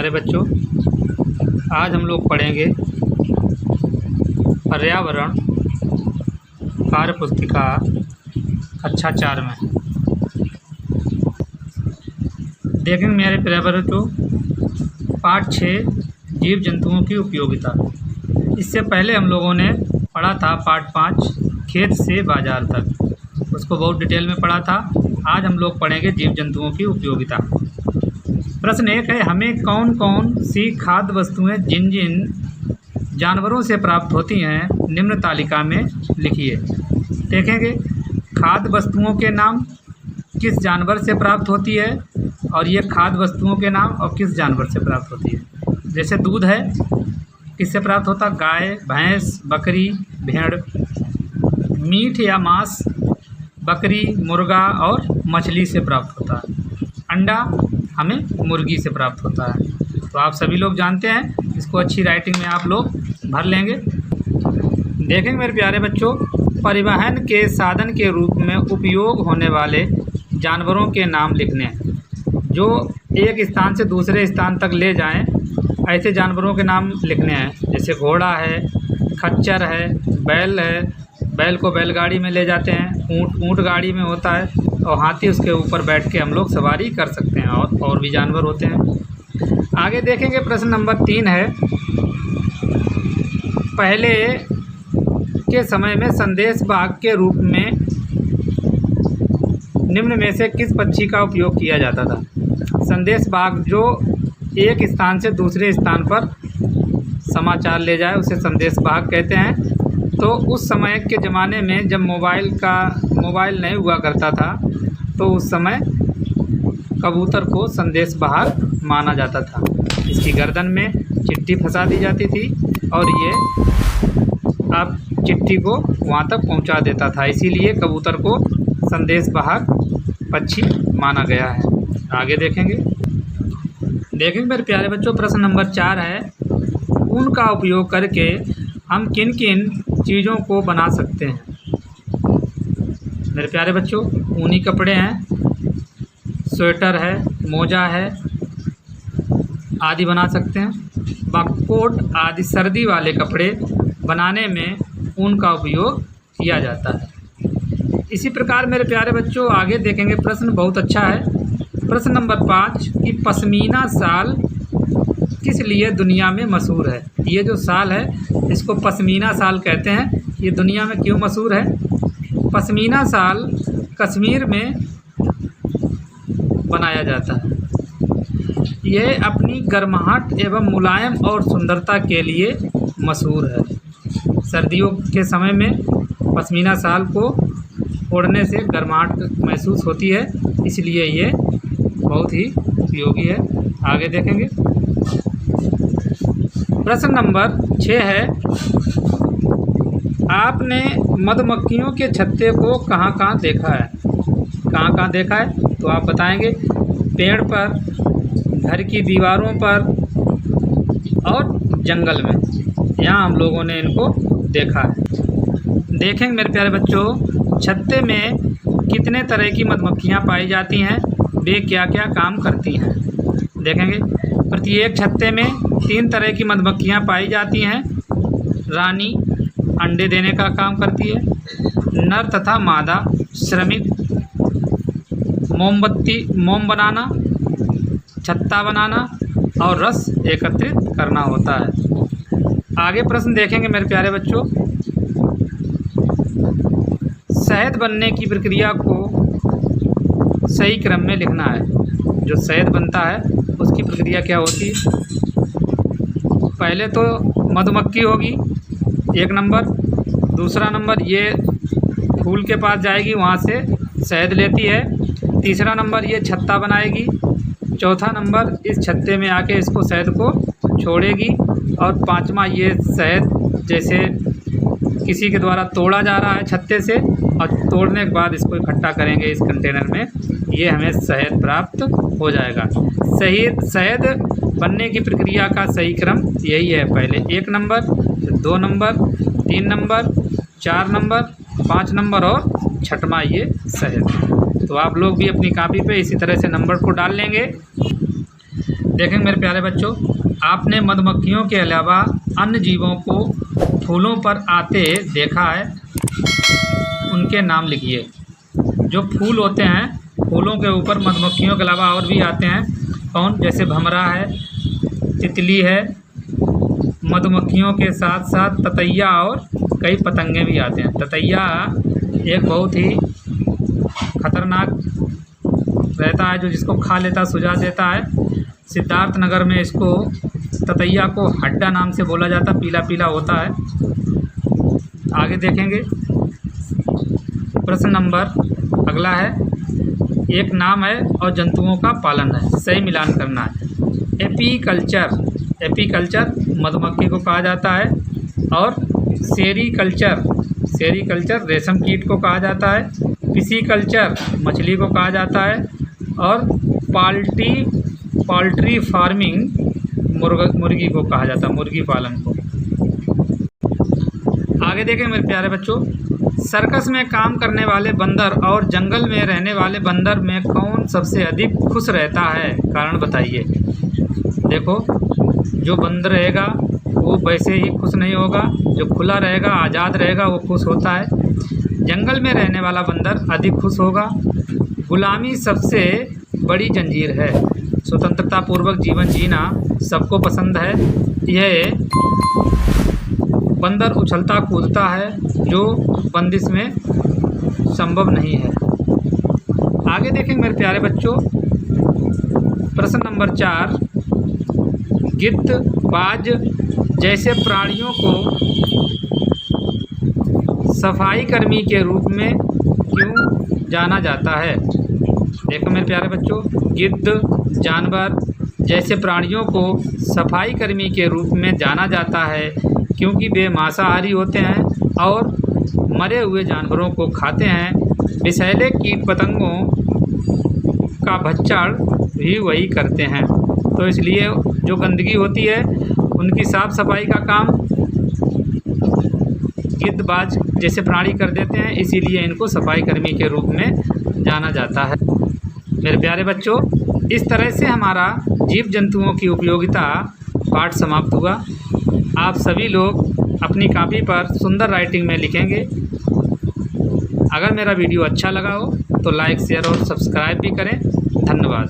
प्यारे बच्चों, आज हम लोग पढ़ेंगे पर्यावरण कार्य पुस्तिका कक्षा 4 में। देखेंगे मेरे प्यारे बच्चों, पाठ 6 जीव जंतुओं की उपयोगिता। इससे पहले हम लोगों ने पढ़ा था पाठ 5 खेत से बाजार तक, उसको बहुत डिटेल में पढ़ा था। आज हम लोग पढ़ेंगे जीव जंतुओं की उपयोगिता। प्रश्न 1 है, हमें कौन कौन सी खाद्य वस्तुएं जिन जिन जानवरों से प्राप्त होती हैं निम्न तालिका में लिखिए। देखेंगे खाद्य वस्तुओं के नाम किस जानवर से प्राप्त होती है और ये खाद्य वस्तुओं के नाम और किस जानवर से प्राप्त होती है। जैसे दूध है, किससे प्राप्त होता? गाय, भैंस, बकरी, भेड़। मीट या मांस बकरी, मुर्गा और मछली से प्राप्त होता है। अंडा हमें मुर्गी से प्राप्त होता है। तो आप सभी लोग जानते हैं, इसको अच्छी राइटिंग में आप लोग भर लेंगे। देखेंगे मेरे प्यारे बच्चों, परिवहन के साधन के रूप में उपयोग होने वाले जानवरों के नाम लिखने हैं जो एक स्थान से दूसरे स्थान तक ले जाएं, ऐसे जानवरों के नाम लिखने हैं। जैसे घोड़ा है, खच्चर है, बैल है, बैल को बैलगाड़ी में ले जाते हैं, ऊँट गाड़ी में होता है, और हाथी उसके ऊपर बैठ के हम लोग सवारी कर सकते हैं, और भी जानवर होते हैं। आगे देखेंगे प्रश्न नंबर 3 है, पहले के समय में संदेश वाहक के रूप में निम्न में से किस पक्षी का उपयोग किया जाता था? संदेश वाहक जो एक स्थान से दूसरे स्थान पर समाचार ले जाए उसे संदेश वाहक कहते हैं। तो उस समय के ज़माने में जब मोबाइल नहीं हुआ करता था तो उस समय कबूतर को संदेश वाहक माना जाता था। इसकी गर्दन में चिट्ठी फंसा दी जाती थी और ये आप चिट्ठी को वहाँ तक पहुँचा देता था, इसीलिए कबूतर को संदेश वाहक पक्षी माना गया है। आगे देखेंगे मेरे प्यारे बच्चों, प्रश्न नंबर 4 है, ऊन का उपयोग करके हम किन किन चीज़ों को बना सकते हैं? मेरे प्यारे बच्चों, ऊनी कपड़े हैं, स्वेटर है, मोजा है आदि बना सकते हैं। कोट आदि सर्दी वाले कपड़े बनाने में ऊन का उपयोग किया जाता है। इसी प्रकार मेरे प्यारे बच्चों आगे देखेंगे, प्रश्न बहुत अच्छा है। प्रश्न नंबर 5 कि पश्मीना शाल किस लिए दुनिया में मशहूर है? ये जो शाल है इसको पश्मीना शाल कहते हैं। ये दुनिया में क्यों मशहूर है? पश्मीना शाल कश्मीर में बनाया जाता है। यह अपनी गर्माहट एवं मुलायम और सुंदरता के लिए मशहूर है। सर्दियों के समय में पश्मीना शाल को ओढ़ने से गर्माहट महसूस होती है, इसलिए ये बहुत ही उपयोगी है। आगे देखेंगे प्रश्न नंबर 6 है, आपने मधुमक्खियों के छत्ते को कहाँ कहाँ देखा है? कहाँ देखा है तो आप बताएंगे। पेड़ पर, घर की दीवारों पर और जंगल में, यहाँ हम लोगों ने इनको देखा है। देखेंगे मेरे प्यारे बच्चों, छत्ते में कितने तरह की मधुमक्खियाँ पाई जाती हैं, वे क्या क्या काम करती हैं? देखेंगे प्रत्येक छत्ते में 3 तरह की मधुमक्खियाँ पाई जाती हैं। रानी अंडे देने का काम करती है, नर तथा मादा श्रमिक मोम बनाना, छत्ता बनाना और रस एकत्रित करना होता है। आगे प्रश्न देखेंगे मेरे प्यारे बच्चों, शहद बनने की प्रक्रिया को सही क्रम में लिखना है। जो शहद बनता है उसकी प्रक्रिया क्या होती है? पहले तो मधुमक्खी होगी 1 नंबर, दूसरा नंबर ये फूल के पास जाएगी, वहाँ से शहद लेती है, तीसरा नंबर ये छत्ता बनाएगी, चौथा नंबर इस छत्ते में आके इसको शहद को छोड़ेगी, और 5वां ये शहद जैसे किसी के द्वारा तोड़ा जा रहा है छत्ते से, और तोड़ने के बाद इसको इकट्ठा करेंगे इस कंटेनर में, ये हमें शहद प्राप्त हो जाएगा। सही शहद बनने की प्रक्रिया का सही क्रम यही है, पहले 1 number, 2 number, 3 number, 4 number, 5 number और 6वां ये शहद। तो आप लोग भी अपनी कॉपी पे इसी तरह से नंबर को डाल लेंगे। देखेंगे मेरे प्यारे बच्चों, आपने मधुमक्खियों के अलावा अन्य जीवों को फूलों पर आते देखा है, उनके नाम लिखिए। जो फूल होते हैं, फूलों के ऊपर मधुमक्खियों के अलावा और भी आते हैं। कौन? जैसे भंवरा है, तितली है, मधुमक्खियों के साथ साथ ततैया और कई पतंगे भी आते हैं। ततैया एक बहुत ही खतरनाक रहता है, जो जिसको खा लेता, सुझा देता है। सिद्धार्थ नगर में इसको ततैया को हड्डा नाम से बोला जाता, पीला पीला होता है। आगे देखेंगे, प्रश्न नंबर अगला है, एक नाम है और जंतुओं का पालन है, सही मिलान करना है। एपीकल्चर, एपीकल्चर मधुमक्खी को कहा जाता है, और सेरीकल्चर, सेरीकल्चर रेशम कीट को कहा जाता है। पिसीकल्चर मछली को कहा जाता है, और पोल्ट्री फार्मिंग मुर्गी को कहा जाता है, मुर्गी पालन को। आगे देखें मेरे प्यारे बच्चों, सर्कस में काम करने वाले बंदर और जंगल में रहने वाले बंदर में कौन सबसे अधिक खुश रहता है? कारण बताइए। देखो, जो बंदर रहेगा वो वैसे ही खुश नहीं होगा, जो खुला रहेगा, आज़ाद रहेगा, वो खुश होता है। जंगल में रहने वाला बंदर अधिक खुश होगा। गुलामी सबसे बड़ी जंजीर है। स्वतंत्रता पूर्वक जीवन जीना सबको पसंद है। यह बंदर उछलता कूदता है, जो बंदिश में संभव नहीं है। आगे देखेंगे मेरे प्यारे बच्चों, प्रश्न नंबर 4, गिद्ध, बाज जैसे प्राणियों को सफाई कर्मी के रूप में क्यों जाना जाता है? देखो मेरे प्यारे बच्चों, गिद्ध जानवर जैसे प्राणियों को सफाई कर्मी के रूप में जाना जाता है क्योंकि वे मांसाहारी होते हैं और मरे हुए जानवरों को खाते हैं। विषैले कीट पतंगों का भक्षण भी वही करते हैं, तो इसलिए जो गंदगी होती है उनकी साफ सफाई का काम गिद्धबाज जैसे प्राणी कर देते हैं, इसीलिए इनको सफाई कर्मी के रूप में जाना जाता है। मेरे प्यारे बच्चों, इस तरह से हमारा जीव जंतुओं की उपयोगिता पाठ समाप्त हुआ। आप सभी लोग अपनी कॉपी पर सुंदर राइटिंग में लिखेंगे। अगर मेरा वीडियो अच्छा लगा हो तो लाइक, शेयर और सब्सक्राइब भी करें। धन्यवाद।